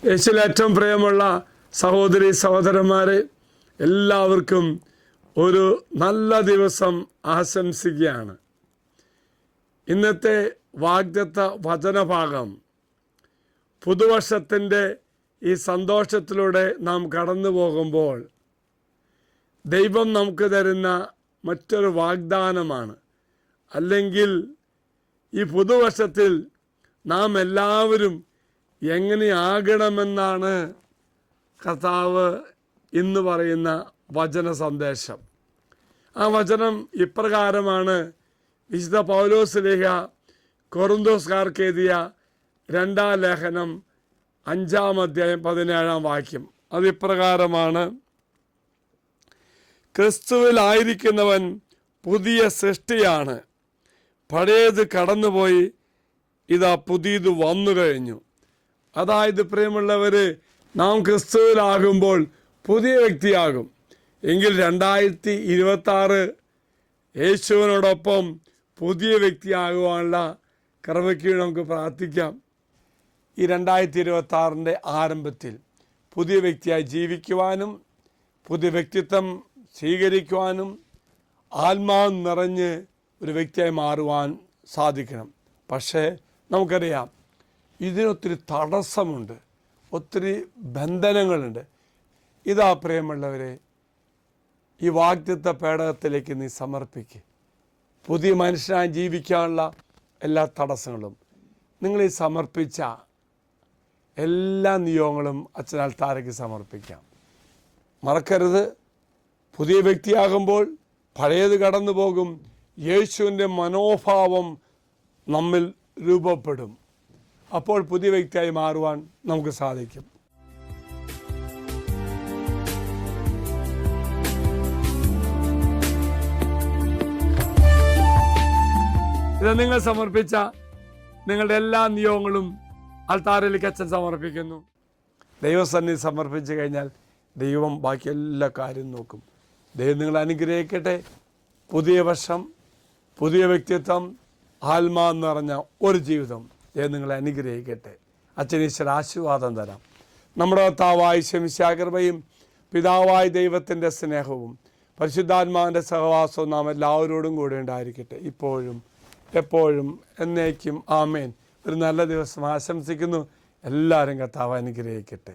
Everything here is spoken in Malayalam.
യേശുവിൽ ഏറ്റവും പ്രിയമുള്ള സഹോദരി സഹോദരന്മാരെ, എല്ലാവർക്കും ഒരു നല്ല ദിവസം ആശംസിക്കുകയാണ്. ഇന്നത്തെ വാഗ്ദത്ത വചനഭാഗം പുതുവർഷത്തിൻ്റെ ഈ സന്തോഷത്തിലൂടെ നാം കടന്നു പോകുമ്പോൾ ദൈവം നമുക്ക് തരുന്ന മറ്റൊരു വാഗ്ദാനമാണ്. അല്ലെങ്കിൽ ഈ പുതുവർഷത്തിൽ നാം എല്ലാവരും എങ്ങനെയാകണമെന്നാണ് കർത്താവ് ഇന്ന് പറയുന്ന വചന സന്ദേശം. ആ വചനം ഇപ്രകാരമാണ്. വിശുദ്ധ പൗലോസ് ശ്ലീഹ കൊറിന്തോസ്കാർക്ക് എഴുതിയ 2-ാം ലേഖനം 5-ാം അധ്യായം 17-ാം വാക്യം. അതിപ്രകാരമാണ്: ക്രിസ്തുവിലായിരിക്കുന്നവൻ പുതിയ സൃഷ്ടിയാണ്, പഴയത് കടന്നുപോയി, ഇതാ പുതിയത് വന്നു കഴിഞ്ഞു. അതായത് പ്രിയമുള്ളവർ, നാം ക്രിസ്തുവിലാകുമ്പോൾ പുതിയ വ്യക്തിയാകും. എങ്കിൽ 2026 യേശുവിനോടൊപ്പം പുതിയ വ്യക്തിയാകുവാനുള്ള കൃപയ്ക്ക് നമുക്ക് പ്രാർത്ഥിക്കാം. ഈ 2026 ആരംഭത്തിൽ പുതിയ വ്യക്തിയായി ജീവിക്കുവാനും പുതിയ വ്യക്തിത്വം സ്വീകരിക്കുവാനും ആത്മാവ് നിറഞ്ഞ് ഒരു വ്യക്തിയായി മാറുവാൻ സാധിക്കണം. പക്ഷേ നമുക്കറിയാം, ഇതിനൊത്തിരി തടസ്സമുണ്ട്, ഒത്തിരി ബന്ധനങ്ങളുണ്ട്. ഇതാ പ്രിയമുള്ളവരെ, ഈ വാഗ്ദത്ത പേടകത്തിലേക്ക് നീ സമർപ്പിക്കുക. പുതിയ മനുഷ്യനായി ജീവിക്കാനുള്ള എല്ലാ തടസ്സങ്ങളും നിങ്ങളീ സമർപ്പിച്ച എല്ലാ നിയോഗങ്ങളും അച്ഛനാൽ താരയ്ക്ക് സമർപ്പിക്കാം. മറക്കരുത്, പുതിയ വ്യക്തിയാകുമ്പോൾ പഴയത് കടന്നു പോകും. യേശുവിൻ്റെ മനോഭാവം നമ്മിൽ രൂപപ്പെടും. അപ്പോൾ പുതിയ വ്യക്തിയായി മാറുവാൻ നമുക്ക് സാധിക്കും. ഇത് നിങ്ങൾ സമർപ്പിച്ച നിങ്ങളുടെ എല്ലാ നിയോഗങ്ങളും അൾത്താരയിലേക്ക് അച്ഛൻ സമർപ്പിക്കുന്നു. ദൈവസന്നിധി സമർപ്പിച്ചു കഴിഞ്ഞാൽ ദൈവം ബാക്കി എല്ലാ കാര്യം നോക്കും. ദൈവം നിങ്ങളെ അനുഗ്രഹിക്കട്ടെ. പുതിയ വർഷം, പുതിയ വ്യക്തിത്വം, ആത്മാവ് നിറഞ്ഞ ഒരു ജീവിതം ദൈവം നിങ്ങളെ അനുഗ്രഹിക്കട്ടെ. അച്ഛൻ ഈശ്വര ആശീർവാദം തരാം. നമ്മുടെ കർത്താവായ ശമിശാകൃപയും പിതാവായ ദൈവത്തിൻ്റെ സ്നേഹവും പരിശുദ്ധാത്മാവിൻ്റെ സഹവാസവും നാം എല്ലാവരോടും കൂടെ ഉണ്ടായിരിക്കട്ടെ, ഇപ്പോഴും എപ്പോഴും എന്നേക്കും. ആമേൻ. ഒരു നല്ല ദിവസം ആശംസിക്കുന്നു. എല്ലാവരും കർത്താവ് അനുഗ്രഹിക്കട്ടെ.